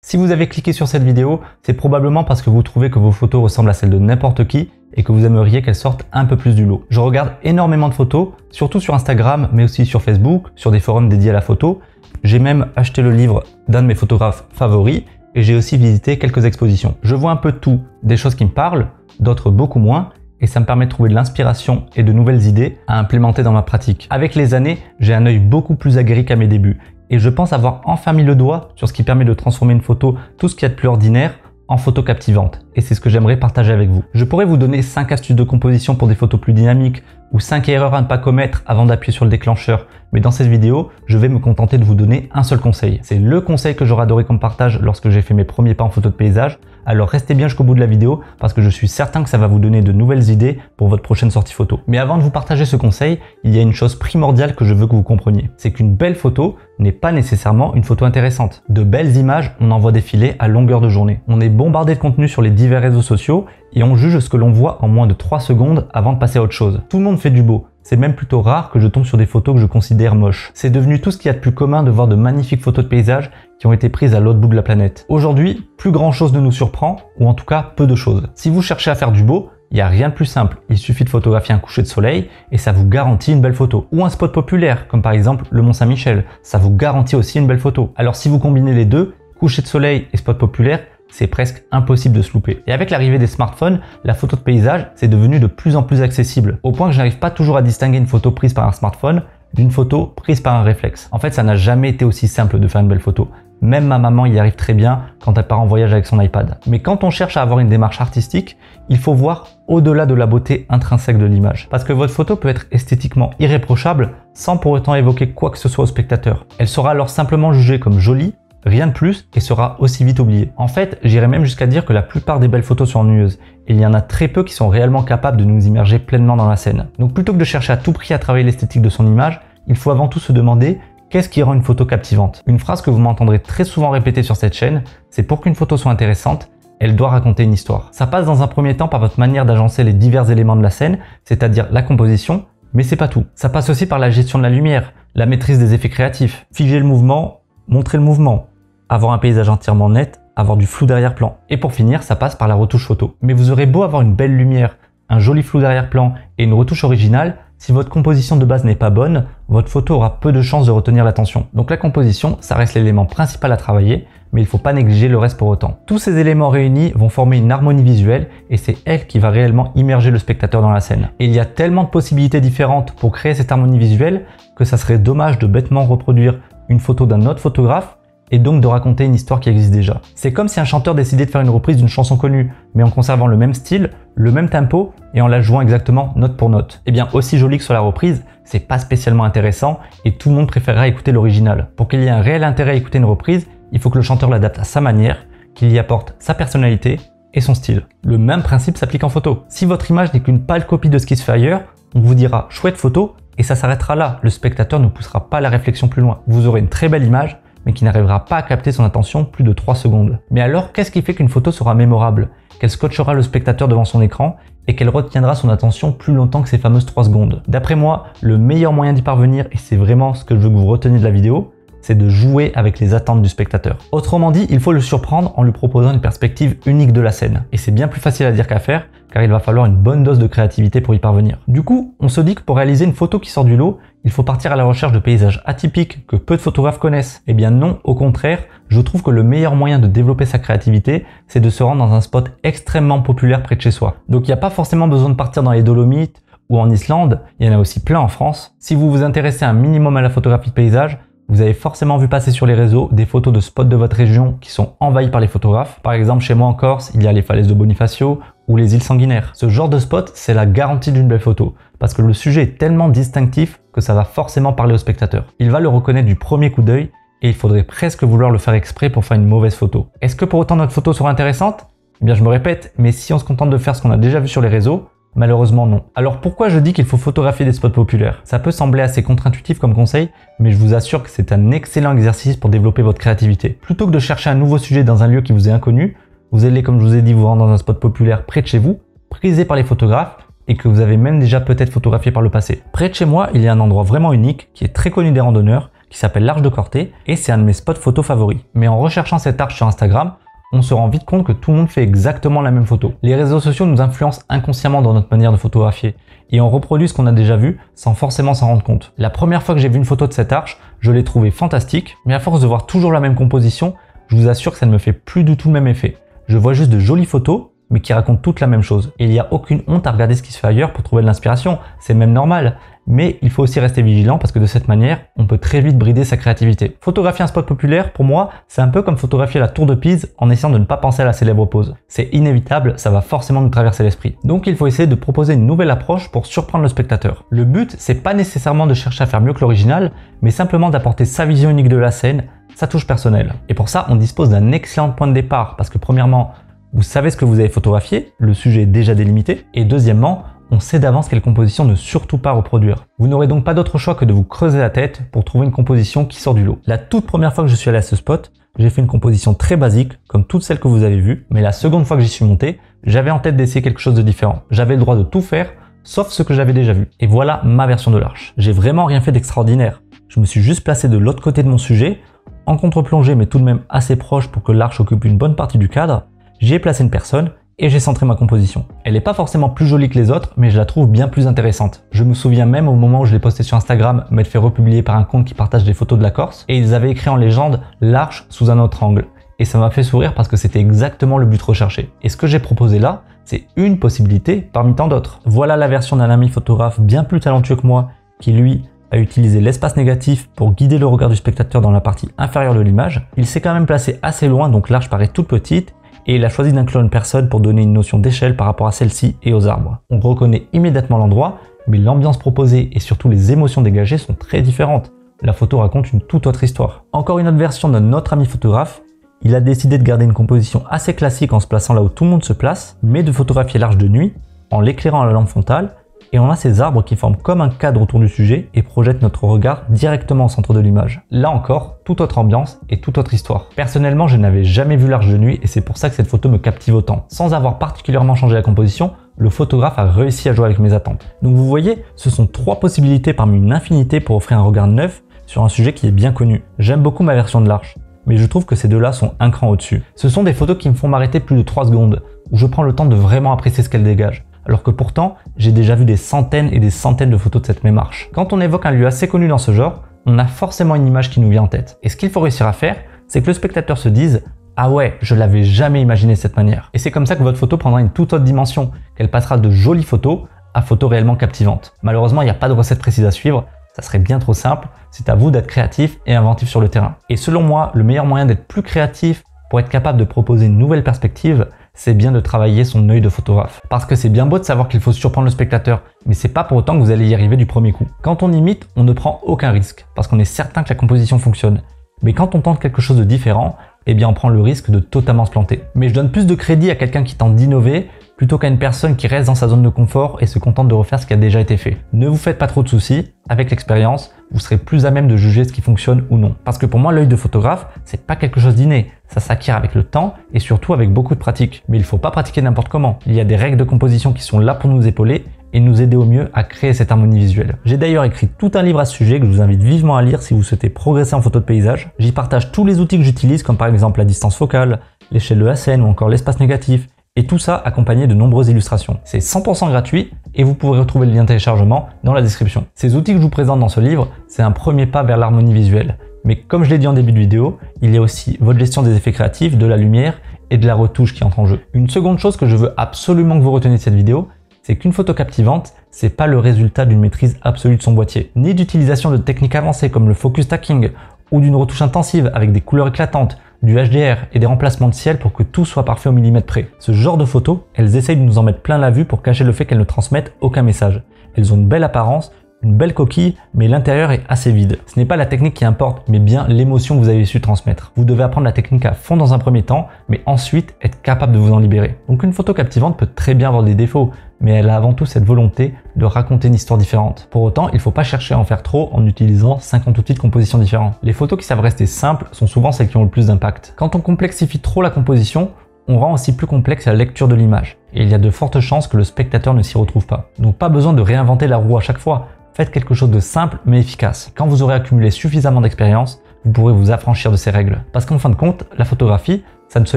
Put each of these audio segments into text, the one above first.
Si vous avez cliqué sur cette vidéo, c'est probablement parce que vous trouvez que vos photos ressemblent à celles de n'importe qui et que vous aimeriez qu'elles sortent un peu plus du lot. Je regarde énormément de photos, surtout sur Instagram, mais aussi sur Facebook, sur des forums dédiés à la photo. J'ai même acheté le livre d'un de mes photographes favoris et j'ai aussi visité quelques expositions. Je vois un peu de tout, des choses qui me parlent, d'autres beaucoup moins, et ça me permet de trouver de l'inspiration et de nouvelles idées à implémenter dans ma pratique. Avec les années, j'ai un œil beaucoup plus aguerri qu'à mes débuts et je pense avoir enfin mis le doigt sur ce qui permet de transformer une photo, tout ce qu'il y a de plus ordinaire, en photo captivante. Et c'est ce que j'aimerais partager avec vous. Je pourrais vous donner 5 astuces de composition pour des photos plus dynamiques ou 5 erreurs à ne pas commettre avant d'appuyer sur le déclencheur. Mais dans cette vidéo, je vais me contenter de vous donner un seul conseil. C'est le conseil que j'aurais adoré qu'on partage lorsque j'ai fait mes premiers pas en photo de paysage. Alors restez bien jusqu'au bout de la vidéo parce que je suis certain que ça va vous donner de nouvelles idées pour votre prochaine sortie photo. Mais avant de vous partager ce conseil, il y a une chose primordiale que je veux que vous compreniez. C'est qu'une belle photo n'est pas nécessairement une photo intéressante. De belles images, on en voit défiler à longueur de journée. On est bombardé de contenu sur les divers réseaux sociaux et on juge ce que l'on voit en moins de 3 secondes avant de passer à autre chose. Tout le monde fait du beau. C'est même plutôt rare que je tombe sur des photos que je considère moches. C'est devenu tout ce qu'il y a de plus commun de voir de magnifiques photos de paysages qui ont été prises à l'autre bout de la planète. Aujourd'hui, plus grand chose ne nous surprend, ou en tout cas peu de choses. Si vous cherchez à faire du beau, il n'y a rien de plus simple. Il suffit de photographier un coucher de soleil et ça vous garantit une belle photo. Ou un spot populaire, comme par exemple le Mont Saint-Michel. Ça vous garantit aussi une belle photo. Alors si vous combinez les deux, coucher de soleil et spot populaire, c'est presque impossible de se louper. Et avec l'arrivée des smartphones, la photo de paysage, c'est devenu de plus en plus accessible, au point que je n'arrive pas toujours à distinguer une photo prise par un smartphone d'une photo prise par un réflexe. En fait, ça n'a jamais été aussi simple de faire une belle photo. Même ma maman y arrive très bien quand elle part en voyage avec son iPad. Mais quand on cherche à avoir une démarche artistique, il faut voir au-delà de la beauté intrinsèque de l'image. Parce que votre photo peut être esthétiquement irréprochable sans pour autant évoquer quoi que ce soit au spectateur. Elle sera alors simplement jugée comme jolie, rien de plus, et sera aussi vite oubliée. En fait, j'irais même jusqu'à dire que la plupart des belles photos sont ennuyeuses, et il y en a très peu qui sont réellement capables de nous immerger pleinement dans la scène. Donc plutôt que de chercher à tout prix à travailler l'esthétique de son image, il faut avant tout se demander qu'est-ce qui rend une photo captivante. Une phrase que vous m'entendrez très souvent répéter sur cette chaîne, c'est pour qu'une photo soit intéressante, elle doit raconter une histoire. Ça passe dans un premier temps par votre manière d'agencer les divers éléments de la scène, c'est-à-dire la composition, mais c'est pas tout. Ça passe aussi par la gestion de la lumière, la maîtrise des effets créatifs, figer le mouvement, montrer le mouvement, avoir un paysage entièrement net, avoir du flou d'arrière-plan. Et pour finir, ça passe par la retouche photo. Mais vous aurez beau avoir une belle lumière, un joli flou d'arrière-plan et une retouche originale, si votre composition de base n'est pas bonne, votre photo aura peu de chances de retenir l'attention. Donc la composition, ça reste l'élément principal à travailler, mais il ne faut pas négliger le reste pour autant. Tous ces éléments réunis vont former une harmonie visuelle et c'est elle qui va réellement immerger le spectateur dans la scène. Et il y a tellement de possibilités différentes pour créer cette harmonie visuelle que ça serait dommage de bêtement reproduire une photo d'un autre photographe et donc de raconter une histoire qui existe déjà. C'est comme si un chanteur décidait de faire une reprise d'une chanson connue, mais en conservant le même style, le même tempo et en la jouant exactement note pour note. Et bien aussi joli que soit la reprise, c'est pas spécialement intéressant et tout le monde préférera écouter l'original. Pour qu'il y ait un réel intérêt à écouter une reprise, il faut que le chanteur l'adapte à sa manière, qu'il y apporte sa personnalité et son style. Le même principe s'applique en photo. Si votre image n'est qu'une pâle copie de ce qui se fait ailleurs, on vous dira chouette photo et ça s'arrêtera là. Le spectateur ne poussera pas la réflexion plus loin. Vous aurez une très belle image, mais qui n'arrivera pas à capter son attention plus de 3 secondes. Mais alors, qu'est-ce qui fait qu'une photo sera mémorable, qu'elle scotchera le spectateur devant son écran et qu'elle retiendra son attention plus longtemps que ces fameuses 3 secondes? D'après moi, le meilleur moyen d'y parvenir, et c'est vraiment ce que je veux que vous reteniez de la vidéo, c'est de jouer avec les attentes du spectateur. Autrement dit, il faut le surprendre en lui proposant une perspective unique de la scène. Et c'est bien plus facile à dire qu'à faire, car il va falloir une bonne dose de créativité pour y parvenir. Du coup, on se dit que pour réaliser une photo qui sort du lot, il faut partir à la recherche de paysages atypiques que peu de photographes connaissent. Eh bien non, au contraire, je trouve que le meilleur moyen de développer sa créativité, c'est de se rendre dans un spot extrêmement populaire près de chez soi. Donc il n'y a pas forcément besoin de partir dans les Dolomites ou en Islande, il y en a aussi plein en France. Si vous vous intéressez un minimum à la photographie de paysage, vous avez forcément vu passer sur les réseaux des photos de spots de votre région qui sont envahis par les photographes. Par exemple, chez moi en Corse, il y a les falaises de Bonifacio ou les îles Sanguinaires. Ce genre de spot, c'est la garantie d'une belle photo, parce que le sujet est tellement distinctif que ça va forcément parler au spectateur. Il va le reconnaître du premier coup d'œil et il faudrait presque vouloir le faire exprès pour faire une mauvaise photo. Est-ce que pour autant notre photo sera intéressante? Eh bien je me répète, mais si on se contente de faire ce qu'on a déjà vu sur les réseaux, malheureusement non. Alors pourquoi je dis qu'il faut photographier des spots populaires? Ça peut sembler assez contre-intuitif comme conseil, mais je vous assure que c'est un excellent exercice pour développer votre créativité. Plutôt que de chercher un nouveau sujet dans un lieu qui vous est inconnu, vous allez, comme je vous ai dit, vous rendre dans un spot populaire près de chez vous, prisé par les photographes et que vous avez même déjà peut-être photographié par le passé. Près de chez moi, il y a un endroit vraiment unique qui est très connu des randonneurs, qui s'appelle l'Arche de Corté et c'est un de mes spots photos favoris. Mais en recherchant cette arche sur Instagram, on se rend vite compte que tout le monde fait exactement la même photo. Les réseaux sociaux nous influencent inconsciemment dans notre manière de photographier et on reproduit ce qu'on a déjà vu sans forcément s'en rendre compte. La première fois que j'ai vu une photo de cette arche, je l'ai trouvée fantastique, mais à force de voir toujours la même composition, je vous assure que ça ne me fait plus du tout le même effet. Je vois juste de jolies photos, mais qui racontent toutes la même chose. Et il n'y a aucune honte à regarder ce qui se fait ailleurs pour trouver de l'inspiration, c'est même normal. Mais il faut aussi rester vigilant parce que de cette manière, on peut très vite brider sa créativité. Photographier un spot populaire, pour moi, c'est un peu comme photographier la tour de Pise en essayant de ne pas penser à la célèbre pose. C'est inévitable, ça va forcément nous traverser l'esprit. Donc il faut essayer de proposer une nouvelle approche pour surprendre le spectateur. Le but, c'est pas nécessairement de chercher à faire mieux que l'original, mais simplement d'apporter sa vision unique de la scène, sa touche personnelle. Et pour ça, on dispose d'un excellent point de départ parce que premièrement, vous savez ce que vous avez photographié, le sujet est déjà délimité, et deuxièmement, on sait d'avance quelle composition ne surtout pas reproduire. Vous n'aurez donc pas d'autre choix que de vous creuser la tête pour trouver une composition qui sort du lot. La toute première fois que je suis allé à ce spot, j'ai fait une composition très basique, comme toutes celles que vous avez vues, mais la seconde fois que j'y suis monté, j'avais en tête d'essayer quelque chose de différent. J'avais le droit de tout faire, sauf ce que j'avais déjà vu. Et voilà ma version de l'arche. J'ai vraiment rien fait d'extraordinaire. Je me suis juste placé de l'autre côté de mon sujet, en contre-plongée mais tout de même assez proche pour que l'arche occupe une bonne partie du cadre. J'ai placé une personne et j'ai centré ma composition. Elle n'est pas forcément plus jolie que les autres, mais je la trouve bien plus intéressante. Je me souviens même au moment où je l'ai posté sur Instagram, m'être fait republier par un compte qui partage des photos de la Corse, et ils avaient écrit en légende « l'arche sous un autre angle ». Et ça m'a fait sourire parce que c'était exactement le but recherché. Et ce que j'ai proposé là, c'est une possibilité parmi tant d'autres. Voilà la version d'un ami photographe bien plus talentueux que moi, qui lui a utilisé l'espace négatif pour guider le regard du spectateur dans la partie inférieure de l'image. Il s'est quand même placé assez loin, donc l'arche paraît toute petite, et il a choisi d'inclure une personne pour donner une notion d'échelle par rapport à celle-ci et aux arbres. On reconnaît immédiatement l'endroit, mais l'ambiance proposée et surtout les émotions dégagées sont très différentes. La photo raconte une toute autre histoire. Encore une autre version de notre ami photographe, il a décidé de garder une composition assez classique en se plaçant là où tout le monde se place, mais de photographier l'arche de nuit en l'éclairant à la lampe frontale, et on a ces arbres qui forment comme un cadre autour du sujet et projettent notre regard directement au centre de l'image. Là encore, toute autre ambiance et toute autre histoire. Personnellement, je n'avais jamais vu l'arche de nuit et c'est pour ça que cette photo me captive autant. Sans avoir particulièrement changé la composition, le photographe a réussi à jouer avec mes attentes. Donc vous voyez, ce sont 3 possibilités parmi une infinité pour offrir un regard neuf sur un sujet qui est bien connu. J'aime beaucoup ma version de l'arche, mais je trouve que ces deux-là sont un cran au-dessus. Ce sont des photos qui me font m'arrêter plus de 3 secondes, où je prends le temps de vraiment apprécier ce qu'elles dégagent. Alors que pourtant, j'ai déjà vu des centaines et des centaines de photos de cette même arche. Quand on évoque un lieu assez connu dans ce genre, on a forcément une image qui nous vient en tête. Et ce qu'il faut réussir à faire, c'est que le spectateur se dise « Ah ouais, je l'avais jamais imaginé de cette manière ». Et c'est comme ça que votre photo prendra une toute autre dimension, qu'elle passera de jolies photos à photos réellement captivantes. Malheureusement, il n'y a pas de recette précise à suivre, ça serait bien trop simple, c'est à vous d'être créatif et inventif sur le terrain. Et selon moi, le meilleur moyen d'être plus créatif pour être capable de proposer une nouvelle perspective, c'est bien de travailler son œil de photographe. Parce que c'est bien beau de savoir qu'il faut surprendre le spectateur, mais c'est pas pour autant que vous allez y arriver du premier coup. Quand on imite, on ne prend aucun risque, parce qu'on est certain que la composition fonctionne. Mais quand on tente quelque chose de différent, eh bien on prend le risque de totalement se planter. Mais je donne plus de crédit à quelqu'un qui tente d'innover, plutôt qu'à une personne qui reste dans sa zone de confort et se contente de refaire ce qui a déjà été fait. Ne vous faites pas trop de soucis, avec l'expérience, vous serez plus à même de juger ce qui fonctionne ou non. Parce que pour moi, l'œil de photographe, c'est pas quelque chose d'inné, ça s'acquiert avec le temps et surtout avec beaucoup de pratique. Mais il faut pas pratiquer n'importe comment. Il y a des règles de composition qui sont là pour nous épauler et nous aider au mieux à créer cette harmonie visuelle. J'ai d'ailleurs écrit tout un livre à ce sujet que je vous invite vivement à lire si vous souhaitez progresser en photo de paysage. J'y partage tous les outils que j'utilise comme par exemple la distance focale, l'échelle de la scène ou encore l'espace négatif. Et tout ça accompagné de nombreuses illustrations. C'est 100% gratuit et vous pourrez retrouver le lien de téléchargement dans la description. Ces outils que je vous présente dans ce livre, c'est un premier pas vers l'harmonie visuelle. Mais comme je l'ai dit en début de vidéo, il y a aussi votre gestion des effets créatifs, de la lumière et de la retouche qui entre en jeu. Une seconde chose que je veux absolument que vous reteniez de cette vidéo, c'est qu'une photo captivante, c'est pas le résultat d'une maîtrise absolue de son boîtier, ni d'utilisation de techniques avancées comme le focus stacking ou d'une retouche intensive avec des couleurs éclatantes, du HDR et des remplacements de ciel pour que tout soit parfait au millimètre près. Ce genre de photos, elles essayent de nous en mettre plein la vue pour cacher le fait qu'elles ne transmettent aucun message. Elles ont une belle apparence, une belle coquille, mais l'intérieur est assez vide. Ce n'est pas la technique qui importe, mais bien l'émotion que vous avez su transmettre. Vous devez apprendre la technique à fond dans un premier temps, mais ensuite être capable de vous en libérer. Donc une photo captivante peut très bien avoir des défauts, mais elle a avant tout cette volonté de raconter une histoire différente. Pour autant, il ne faut pas chercher à en faire trop en utilisant 50 outils de composition différents. Les photos qui savent rester simples sont souvent celles qui ont le plus d'impact. Quand on complexifie trop la composition, on rend aussi plus complexe la lecture de l'image, et il y a de fortes chances que le spectateur ne s'y retrouve pas. Donc pas besoin de réinventer la roue à chaque fois. Faites quelque chose de simple mais efficace. Quand vous aurez accumulé suffisamment d'expérience, vous pourrez vous affranchir de ces règles. Parce qu'en fin de compte, la photographie, ça ne se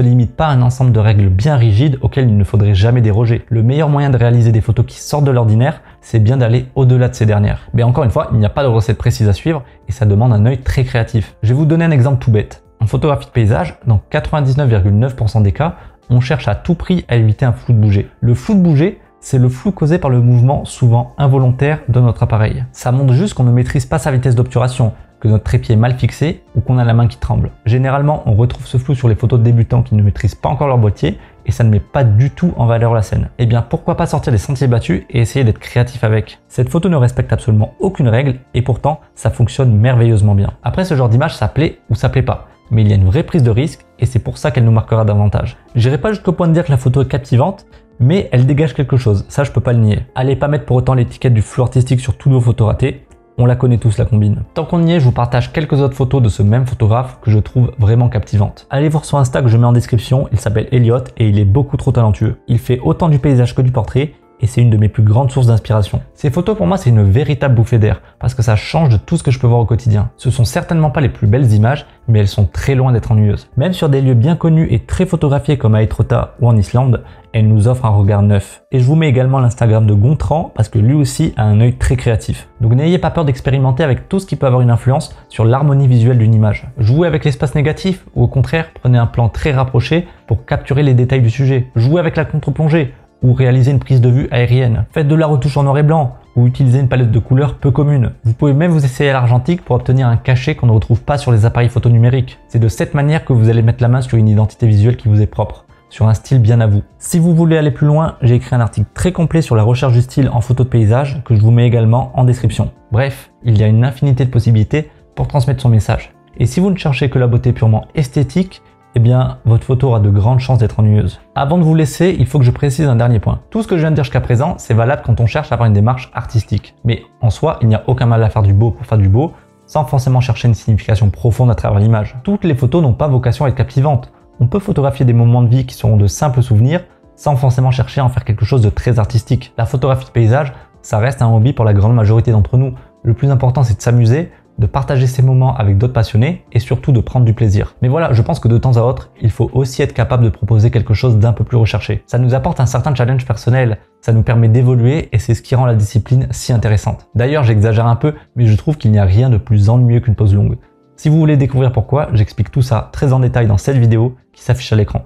limite pas à un ensemble de règles bien rigides auxquelles il ne faudrait jamais déroger. Le meilleur moyen de réaliser des photos qui sortent de l'ordinaire, c'est bien d'aller au-delà de ces dernières. Mais encore une fois, il n'y a pas de recette précise à suivre et ça demande un œil très créatif. Je vais vous donner un exemple tout bête. En photographie de paysage, dans 99,9% des cas, on cherche à tout prix à éviter un flou de bouger. Le flou de bouger, c'est le flou causé par le mouvement souvent involontaire de notre appareil. Ça montre juste qu'on ne maîtrise pas sa vitesse d'obturation, que notre trépied est mal fixé ou qu'on a la main qui tremble. Généralement, on retrouve ce flou sur les photos de débutants qui ne maîtrisent pas encore leur boîtier et ça ne met pas du tout en valeur la scène. Eh bien, pourquoi pas sortir des sentiers battus et essayer d'être créatif avec? Cette photo ne respecte absolument aucune règle et pourtant, ça fonctionne merveilleusement bien. Après, ce genre d'image, ça plaît ou ça plaît pas. Mais il y a une vraie prise de risque et c'est pour ça qu'elle nous marquera davantage. J'irai pas jusqu'au point de dire que la photo est captivante, mais elle dégage quelque chose, ça je peux pas le nier. Allez pas mettre pour autant l'étiquette du flou artistique sur tous vos photos ratées, on la connaît tous la combine. Tant qu'on y est, je vous partage quelques autres photos de ce même photographe que je trouve vraiment captivantes. Allez voir son Insta que je mets en description, il s'appelle Elliot et il est beaucoup trop talentueux. Il fait autant du paysage que du portrait et c'est une de mes plus grandes sources d'inspiration. Ces photos pour moi c'est une véritable bouffée d'air parce que ça change de tout ce que je peux voir au quotidien. Ce sont certainement pas les plus belles images mais elles sont très loin d'être ennuyeuses. Même sur des lieux bien connus et très photographiés comme à Etretat ou en Islande, elles nous offrent un regard neuf. Et je vous mets également l'Instagram de Gontran parce que lui aussi a un œil très créatif. Donc n'ayez pas peur d'expérimenter avec tout ce qui peut avoir une influence sur l'harmonie visuelle d'une image. Jouez avec l'espace négatif ou au contraire prenez un plan très rapproché pour capturer les détails du sujet. Jouez avec la contre-plongée ou réalisez une prise de vue aérienne. Faites de la retouche en noir et blanc ou utilisez une palette de couleurs peu commune. Vous pouvez même vous essayer à l'argentique pour obtenir un cachet qu'on ne retrouve pas sur les appareils photo numériques. C'est de cette manière que vous allez mettre la main sur une identité visuelle qui vous est propre, sur un style bien à vous. Si vous voulez aller plus loin, j'ai écrit un article très complet sur la recherche du style en photo de paysage que je vous mets également en description. Bref, il y a une infinité de possibilités pour transmettre son message. Et si vous ne cherchez que la beauté purement esthétique, eh bien, votre photo aura de grandes chances d'être ennuyeuse. Avant de vous laisser, il faut que je précise un dernier point. Tout ce que je viens de dire jusqu'à présent, c'est valable quand on cherche à avoir une démarche artistique. Mais en soi, il n'y a aucun mal à faire du beau pour faire du beau, sans forcément chercher une signification profonde à travers l'image. Toutes les photos n'ont pas vocation à être captivantes. On peut photographier des moments de vie qui seront de simples souvenirs, sans forcément chercher à en faire quelque chose de très artistique. La photographie de paysage, ça reste un hobby pour la grande majorité d'entre nous. Le plus important, c'est de s'amuser, de partager ces moments avec d'autres passionnés et surtout de prendre du plaisir. Mais voilà, je pense que de temps à autre, il faut aussi être capable de proposer quelque chose d'un peu plus recherché. Ça nous apporte un certain challenge personnel, ça nous permet d'évoluer et c'est ce qui rend la discipline si intéressante. D'ailleurs, j'exagère un peu, mais je trouve qu'il n'y a rien de plus ennuyeux qu'une pause longue. Si vous voulez découvrir pourquoi, j'explique tout ça très en détail dans cette vidéo qui s'affiche à l'écran.